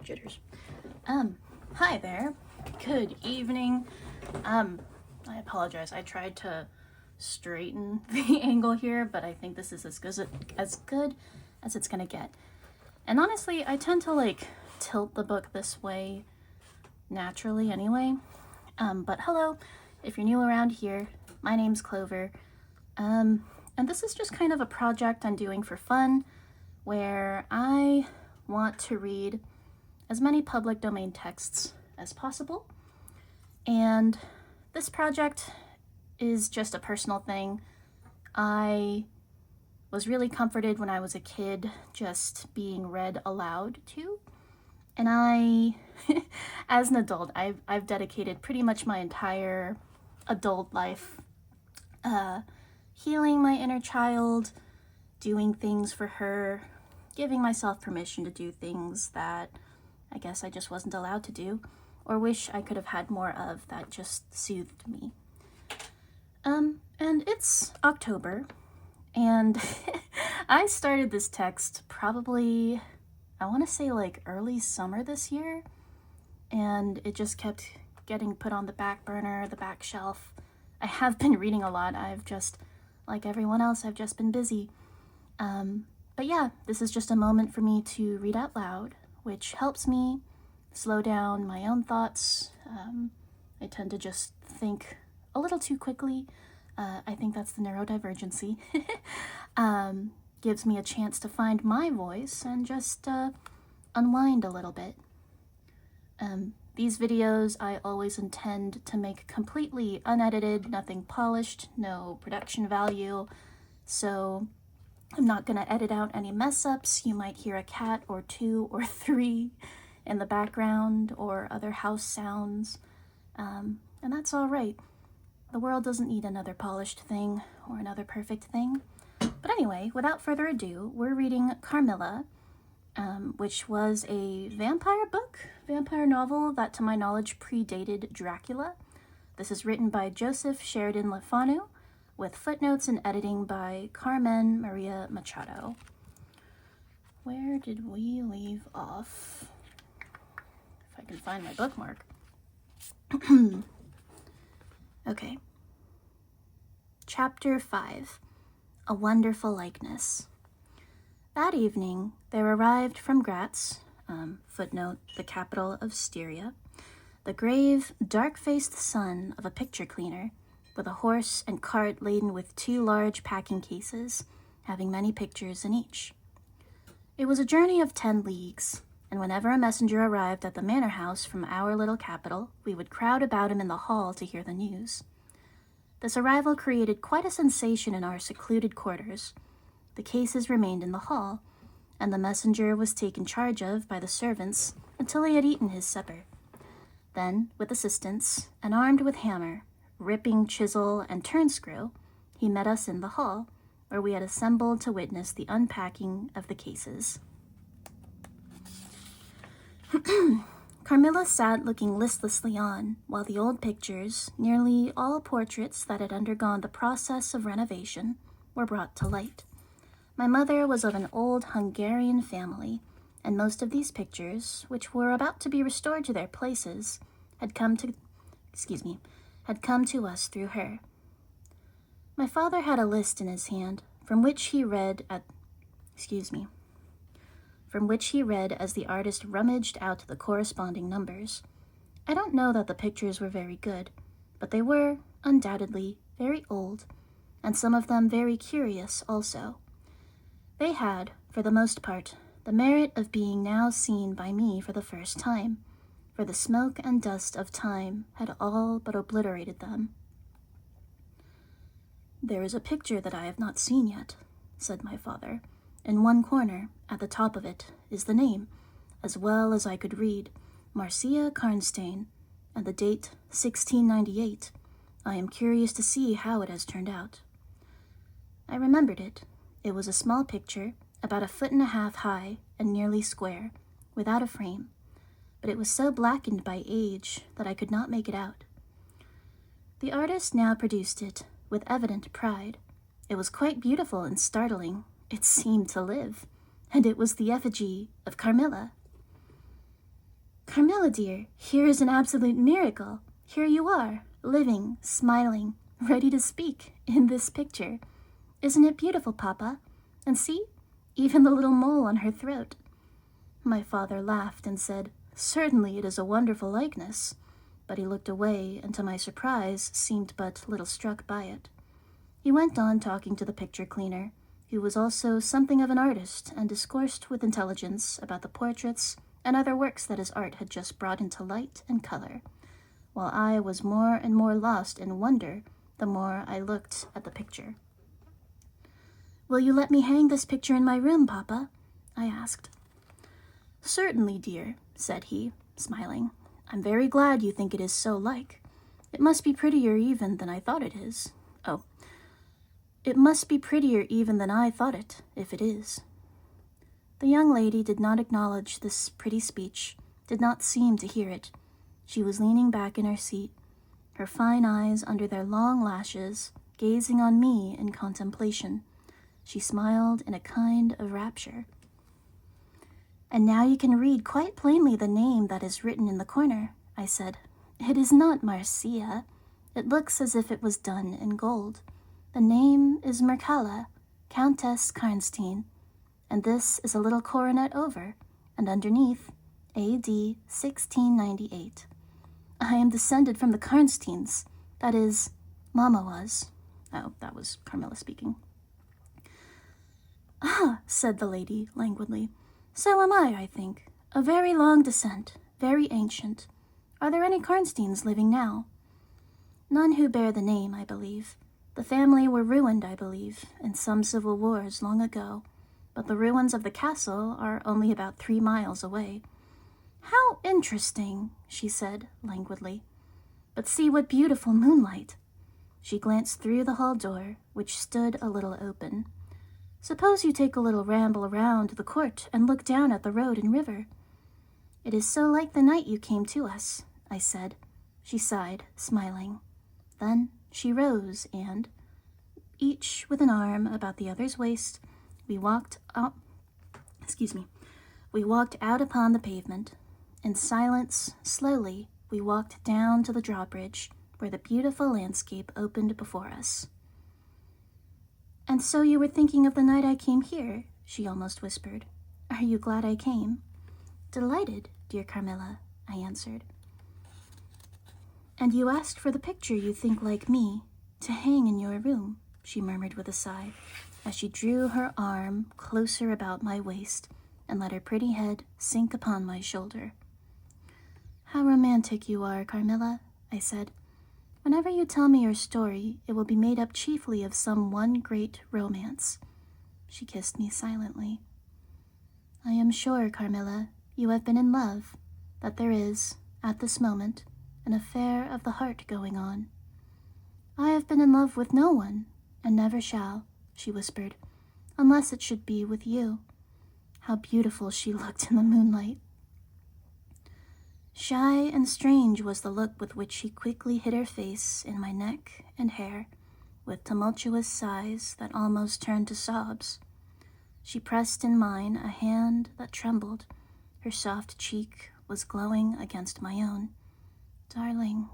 Jitters. Hi there. Good evening. I apologize. I tried to straighten the angle here, but I think this is as good as it's gonna get. And honestly, I tend to tilt the book this way naturally anyway. But hello, if you're new around here, my name's Clover. And this is just kind of a project I'm doing for fun, where I want to read as many public domain texts as possible. And this project is just a personal thing. I was really comforted when I was a kid just being read aloud to. And I, as an adult, I've dedicated pretty much my entire adult life healing my inner child, doing things for her, giving myself permission to do things that I guess I just wasn't allowed to do, or wish I could have had more of that just soothed me. And it's October, and I started this text probably, I want to say early summer this year, and it just kept getting put on the back burner, the back shelf. I have been reading a lot. I've just, like everyone else, I've just been busy. But yeah, this is just a moment for me to read out loud, which helps me slow down my own thoughts. I tend to just think a little too quickly. I think that's the neurodivergency. Gives me a chance to find my voice and just unwind a little bit. These videos I always intend to make completely unedited, nothing polished, no production value, so I'm not going to edit out any mess-ups. You might hear a cat or two or three in the background or other house sounds, and that's all right. The world doesn't need another polished thing or another perfect thing. But anyway, without further ado, we're reading Carmilla, which was a vampire novel that to my knowledge predated Dracula. This is written by Joseph Sheridan Lefanu, with footnotes and editing by Carmen Maria Machado. Where did we leave off? If I can find my bookmark. Okay. Chapter 5, A Wonderful Likeness. That evening, there arrived from Graz, footnote, the capital of Styria, the grave, dark-faced son of a picture cleaner, with a horse and cart laden with 2 large packing cases, having many pictures in each. It was a journey of 10 leagues, and whenever a messenger arrived at the manor house from our little capital, we would crowd about him in the hall to hear the news. This arrival created quite a sensation in our secluded quarters. The cases remained in the hall, and the messenger was taken charge of by the servants until he had eaten his supper. Then, with assistants, and armed with hammer, ripping chisel, and turnscrew, he met us in the hall, where we had assembled to witness the unpacking of the cases. Carmilla sat looking listlessly on, while the old pictures, nearly all portraits that had undergone the process of renovation, were brought to light. My mother was of an old Hungarian family, and most of these pictures, which were about to be restored to their places, had come to us through her. My father had a list in his hand, from which he read as the artist rummaged out the corresponding numbers. I don't know that the pictures were very good, but they were, undoubtedly, very old, and some of them very curious also. They had, for the most part, the merit of being now seen by me for the first time, for the smoke and dust of time had all but obliterated them. "There is a picture that I have not seen yet," said my father. "In one corner, at the top of it, is the name, as well as I could read, Marcia Karnstein, and the date 1698. I am curious to see how it has turned out." I remembered it. It was a small picture, about 1.5 feet high and nearly square, without a frame, but it was so blackened by age that I could not make it out. The artist now produced it, with evident pride. It was quite beautiful and startling. It seemed to live, and it was the effigy of Carmilla. Carmilla, dear, here is an absolute miracle. Here you are, living, smiling, ready to speak, in this picture. Isn't it beautiful, Papa? And see, even the little mole on her throat." My father laughed and said, "Certainly it is a wonderful likeness," but he looked away and to my surprise seemed but little struck by it. He went on talking to the picture cleaner, who was also something of an artist and discoursed with intelligence about the portraits and other works that his art had just brought into light and color, while I was more and more lost in wonder the more I looked at the picture. "Will you let me hang this picture in my room, Papa?" I asked. "Certainly, dear," said he, smiling. "I'm very glad you think it is so like. It must be prettier even than I thought it is. Oh, it must be prettier even than I thought it, if it is." The young lady did not acknowledge this pretty speech, did not seem to hear it. She was leaning back in her seat, her fine eyes under their long lashes, gazing on me in contemplation. She smiled in a kind of rapture. "And now you can read quite plainly the name that is written in the corner," I said. "It is not Marcia. It looks as if it was done in gold. The name is Mircalla, Countess Karnstein, and this is a little coronet over, and underneath, A.D. 1698. I am descended from the Karnsteins. That is, Mama was." Oh, that was Carmilla speaking. "Ah," said the lady languidly. "So am I think. A very long descent, very ancient. Are there any Karnsteins living now?" "None who bear the name, I believe. The family were ruined, I believe, in some civil wars long ago, but the ruins of the castle are only about 3 miles away." "How interesting," she said languidly. "But see what beautiful moonlight." She glanced through the hall door, which stood a little open. "Suppose you take a little ramble around the court and look down at the road and river." "It is so like the night you came to us," I said. She sighed, smiling. Then she rose and, each with an arm about the other's waist, we walked out upon the pavement. In silence, slowly, we walked down to the drawbridge, where the beautiful landscape opened before us. "And so you were thinking of the night I came here," she almost whispered. "Are you glad I came?" "Delighted, dear Carmilla," I answered. "And you asked for the picture you think like me, to hang in your room," she murmured with a sigh, as she drew her arm closer about my waist and let her pretty head sink upon my shoulder. "How romantic you are, Carmilla," I said. "Whenever you tell me your story, it will be made up chiefly of some one great romance." She kissed me silently. "I am sure, Carmilla, you have been in love, that there is, at this moment, an affair of the heart going on." "I have been in love with no one, and never shall," she whispered, "unless it should be with you." How beautiful she looked in the moonlight. Shy and strange was the look with which she quickly hid her face in my neck and hair, with tumultuous sighs that almost turned to sobs. She pressed in mine a hand that trembled. Her soft cheek was glowing against my own. "Darling,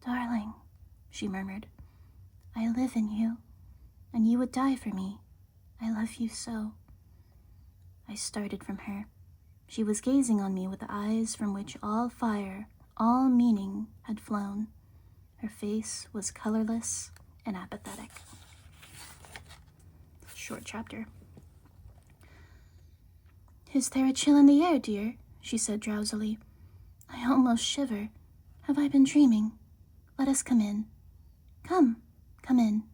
darling," she murmured, "I live in you, and you would die for me. I love you so." I started from her. She was gazing on me with eyes from which all fire, all meaning had flown. Her face was colorless and apathetic. Short chapter. "Is there a chill in the air, dear?" she said drowsily. "I almost shiver. Have I been dreaming? Let us come in. Come in."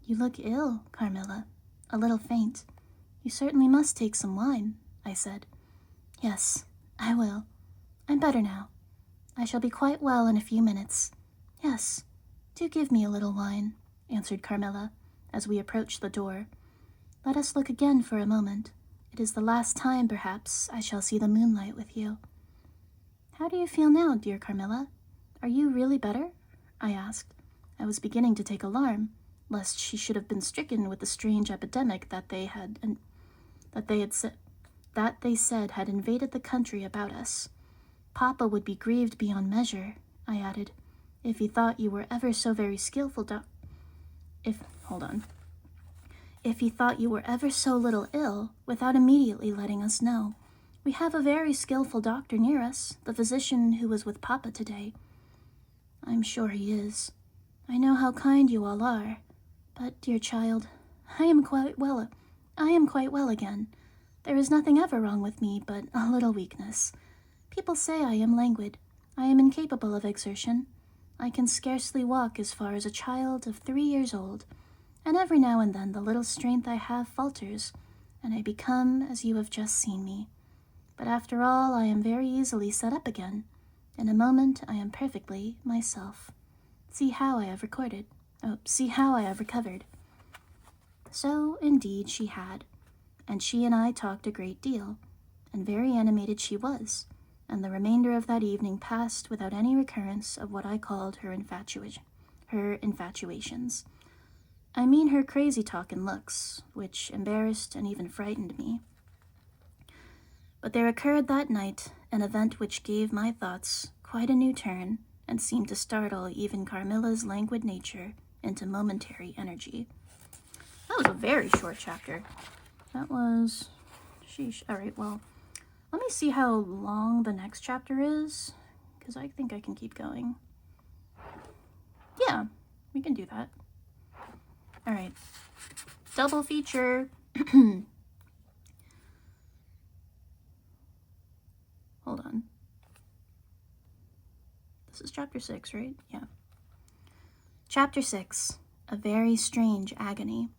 "You look ill, Carmilla, a little faint. You certainly must take some wine," I said. "Yes, I will. I'm better now. I shall be quite well in a few minutes. Yes, do give me a little wine," answered Carmilla, as we approached the door. "Let us look again for a moment. It is the last time, perhaps, I shall see the moonlight with you." "How do you feel now, dear Carmilla? Are you really better?" I asked. I was beginning to take alarm, lest she should have been stricken with the strange epidemic that they said had invaded the country about us. Papa would be grieved beyond measure, I added, if he thought you were ever so very skillful If he thought you were ever so little ill without immediately letting us know. We have a very skillful doctor near us, the physician who was with Papa today. I'm sure he is. I know how kind you all are. But, dear child, I am quite well again. There is nothing ever wrong with me but a little weakness. People say I am languid. I am incapable of exertion. I can scarcely walk as far as a child of 3 years old, and every now and then the little strength I have falters, and I become as you have just seen me. But after all, I am very easily set up again. In a moment, I am perfectly myself. See how I have recovered. So, indeed, she had, and she and I talked a great deal, and very animated she was, and the remainder of that evening passed without any recurrence of what I called her infatuations. I mean her crazy talk and looks, which embarrassed and even frightened me. But there occurred that night an event which gave my thoughts quite a new turn and seemed to startle even Carmilla's languid nature into momentary energy. That was a very short chapter. Sheesh. All right, well, let me see how long the next chapter is, because I think I can keep going. Yeah, we can do that. All right, double feature. Hold on. This is chapter 6, right? Yeah. Chapter 6, A Very Strange Agony.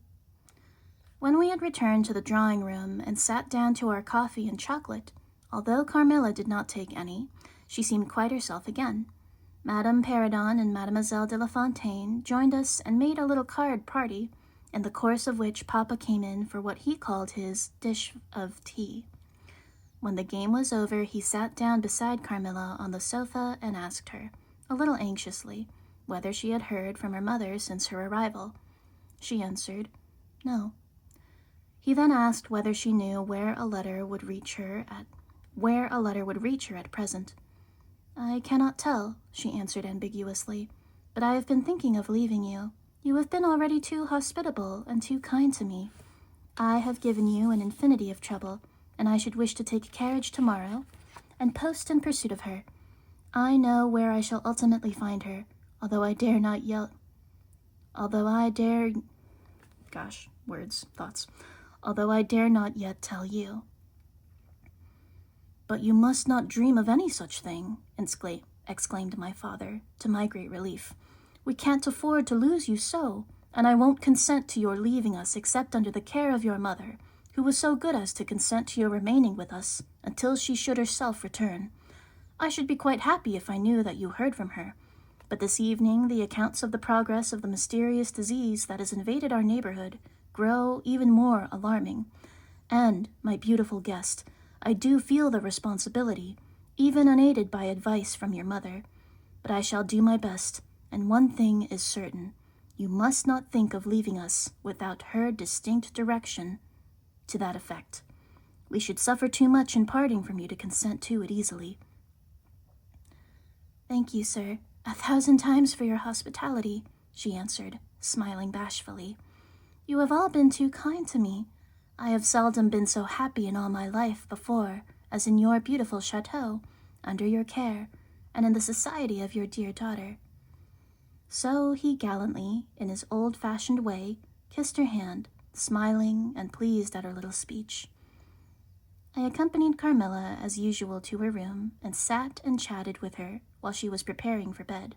When we had returned to the drawing room and sat down to our coffee and chocolate, although Carmilla did not take any, she seemed quite herself again. Madame Perrodon and Mademoiselle de la Fontaine joined us and made a little card party, in the course of which Papa came in for what he called his dish of tea. When the game was over, he sat down beside Carmilla on the sofa and asked her, a little anxiously, whether she had heard from her mother since her arrival. She answered, no. He then asked whether she knew where a letter would reach her at present. I cannot tell, she answered ambiguously, but I have been thinking of leaving you. You have been already too hospitable and too kind to me. I have given you an infinity of trouble, and I should wish to take a carriage tomorrow and post in pursuit of her. I know where I shall ultimately find her, although I dare not yet tell you. But you must not dream of any such thing, exclaimed my father, to my great relief. We can't afford to lose you so, and I won't consent to your leaving us except under the care of your mother, who was so good as to consent to your remaining with us until she should herself return. I should be quite happy if I knew that you heard from her, but this evening the accounts of the progress of the mysterious disease that has invaded our neighborhood grow even more alarming, and, my beautiful guest, I do feel the responsibility, even unaided by advice from your mother, but I shall do my best, and one thing is certain, you must not think of leaving us without her distinct direction to that effect. We should suffer too much in parting from you to consent to it easily. Thank you, sir, 1,000 times for your hospitality, she answered, smiling bashfully. You have all been too kind to me. I have seldom been so happy in all my life before as in your beautiful chateau, under your care, and in the society of your dear daughter. So he gallantly, in his old-fashioned way, kissed her hand, smiling and pleased at her little speech. I accompanied Carmilla as usual to her room and sat and chatted with her while she was preparing for bed.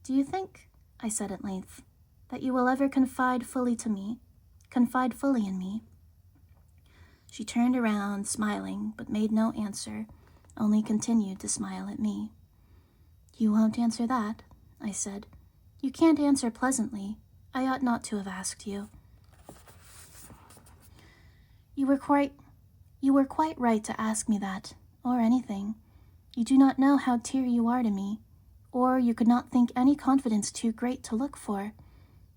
Do you think, I said at length, that you will ever confide fully in me? She turned around, smiling, but made no answer, only continued to smile at me. You won't answer that, I said. You can't answer pleasantly. I ought not to have asked you. You were quite right to ask me that, or anything. You do not know how dear you are to me, or you could not think any confidence too great to look for.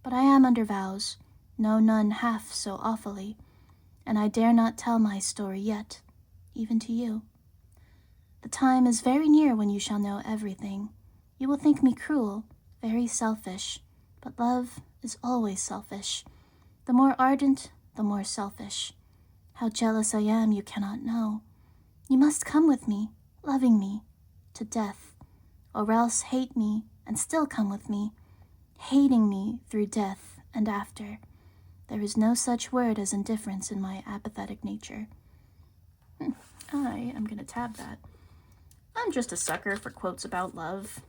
But I am under vows, no none half so awfully, and I dare not tell my story yet, even to you. The time is very near when you shall know everything. You will think me cruel, very selfish, but love is always selfish. The more ardent, the more selfish. How jealous I am you cannot know. You must come with me, loving me, to death, or else hate me and still come with me, hating me through death and after. There is no such word as indifference in my apathetic nature. I am going to tab that. I'm just a sucker for quotes about love,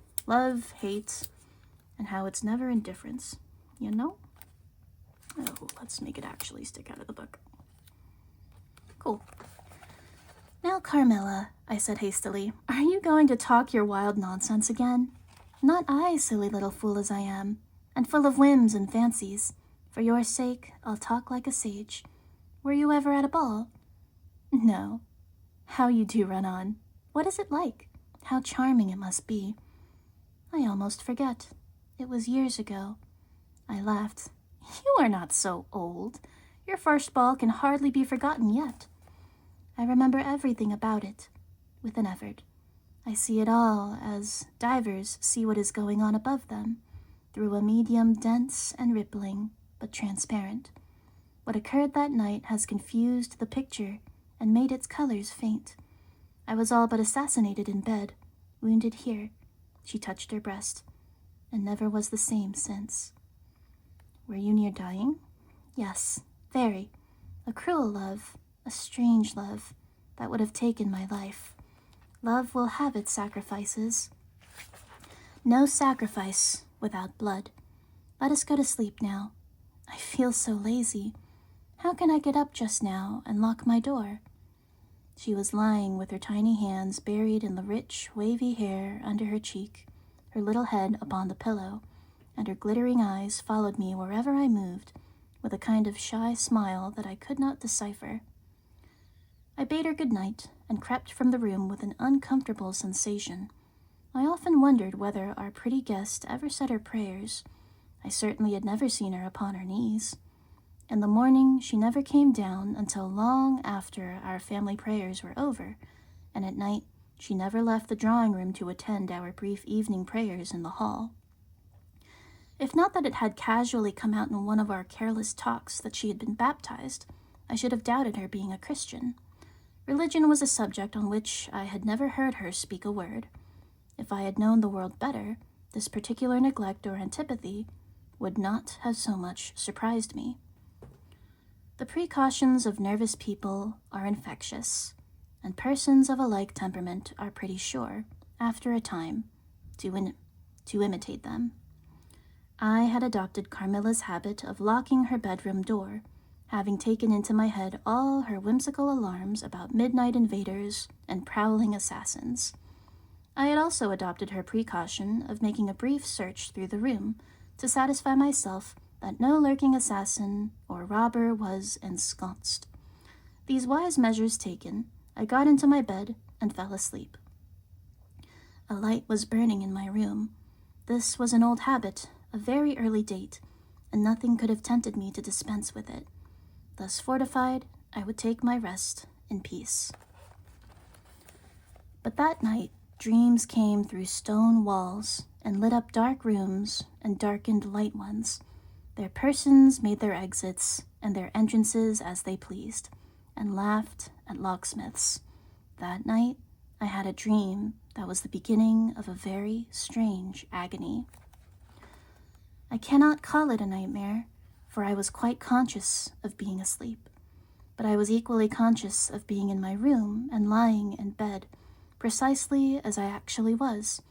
hate, and how it's never indifference, you know? Oh, let's make it actually stick out of the book. Cool. Now, Carmilla, I said hastily, are you going to talk your wild nonsense again? Not I, silly little fool as I am, and full of whims and fancies. For your sake, I'll talk like a sage. Were you ever at a ball? No. How you do run on. What is it like? How charming it must be. I almost forget. It was years ago. I laughed. You are not so old. Your first ball can hardly be forgotten yet. I remember everything about it, with an effort. I see it all as divers see what is going on above them, through a medium dense and rippling, but transparent. What occurred that night has confused the picture and made its colors faint. I was all but assassinated in bed, wounded here. She touched her breast, and never was the same since. Were you near dying? Yes, very. A cruel love, a strange love, that would have taken my life. Love will have its sacrifices. No sacrifice without blood. Let us go to sleep now. I feel so lazy. How can I get up just now and lock my door? She was lying with her tiny hands buried in the rich, wavy hair under her cheek, her little head upon the pillow, and her glittering eyes followed me wherever I moved, with a kind of shy smile that I could not decipher. I bade her good night and crept from the room with an uncomfortable sensation. I often wondered whether our pretty guest ever said her prayers. I certainly had never seen her upon her knees. In the morning, she never came down until long after our family prayers were over, and at night she never left the drawing room to attend our brief evening prayers in the hall. If not that it had casually come out in one of our careless talks that she had been baptized, I should have doubted her being a Christian. Religion was a subject on which I had never heard her speak a word. If I had known the world better, this particular neglect or antipathy would not have so much surprised me. The precautions of nervous people are infectious, and persons of a like temperament are pretty sure, after a time, to imitate them. I had adopted Carmilla's habit of locking her bedroom door, having taken into my head all her whimsical alarms about midnight invaders and prowling assassins. I had also adopted her precaution of making a brief search through the room to satisfy myself that no lurking assassin or robber was ensconced. These wise measures taken, I got into my bed and fell asleep. A light was burning in my room. This was an old habit, of very early date, and nothing could have tempted me to dispense with it. Thus fortified, I would take my rest in peace. But that night, dreams came through stone walls and lit up dark rooms and darkened light ones. Their persons made their exits and their entrances as they pleased, and laughed at locksmiths. That night, I had a dream that was the beginning of a very strange agony. I cannot call it a nightmare, for I was quite conscious of being asleep, but I was equally conscious of being in my room and lying in bed, precisely as I actually was.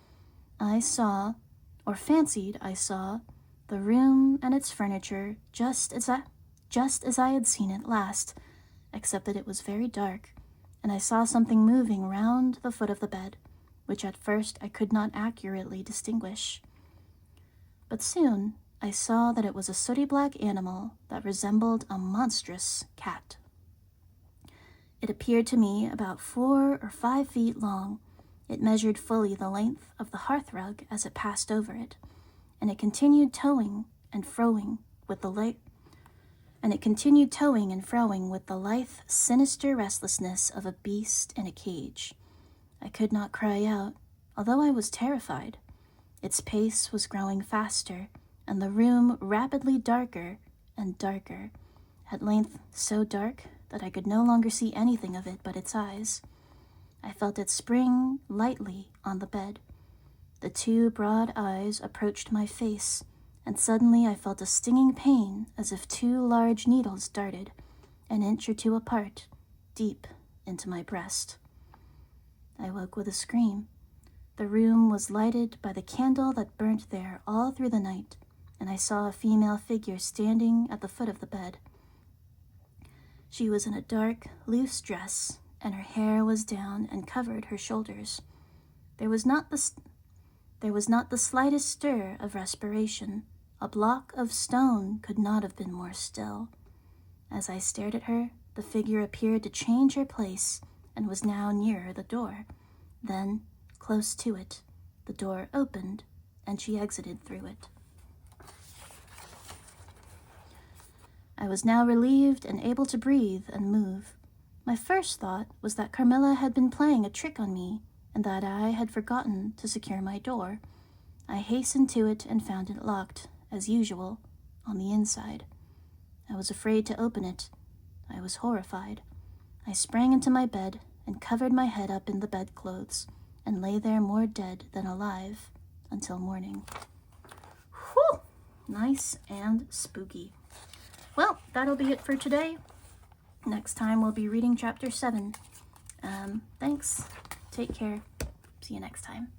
I saw, or fancied I saw, the room and its furniture just as I had seen it last, except that it was very dark, and I saw something moving round the foot of the bed, which at first I could not accurately distinguish. But soon I saw that it was a sooty black animal that resembled a monstrous cat. It appeared to me about 4 or 5 feet long. It measured fully the length of the hearthrug as it passed over it, and it continued towing and froing with the lithe, sinister restlessness of a beast in a cage. I could not cry out, although I was terrified. Its pace was growing faster, and the room rapidly darker and darker, at length so dark that I could no longer see anything of it but its eyes. I felt it spring lightly on the bed. The two broad eyes approached my face, and suddenly I felt a stinging pain as if two large needles darted, an inch or two apart, deep into my breast. I woke with a scream. The room was lighted by the candle that burnt there all through the night, and I saw a female figure standing at the foot of the bed. She was in a dark, loose dress, and her hair was down and covered her shoulders. There was not the slightest stir of respiration. A block of stone could not have been more still. As I stared at her, the figure appeared to change her place and was now nearer the door. Then, close to it, the door opened, and she exited through it. I was now relieved and able to breathe and move. My first thought was that Carmilla had been playing a trick on me, and that I had forgotten to secure my door. I hastened to it and found it locked, as usual, on the inside. I was afraid to open it. I was horrified. I sprang into my bed and covered my head up in the bedclothes, and lay there more dead than alive until morning. Whew! Nice and spooky. Well, that'll be it for today. Next time we'll be reading chapter 7. Thanks. Take care. See you next time.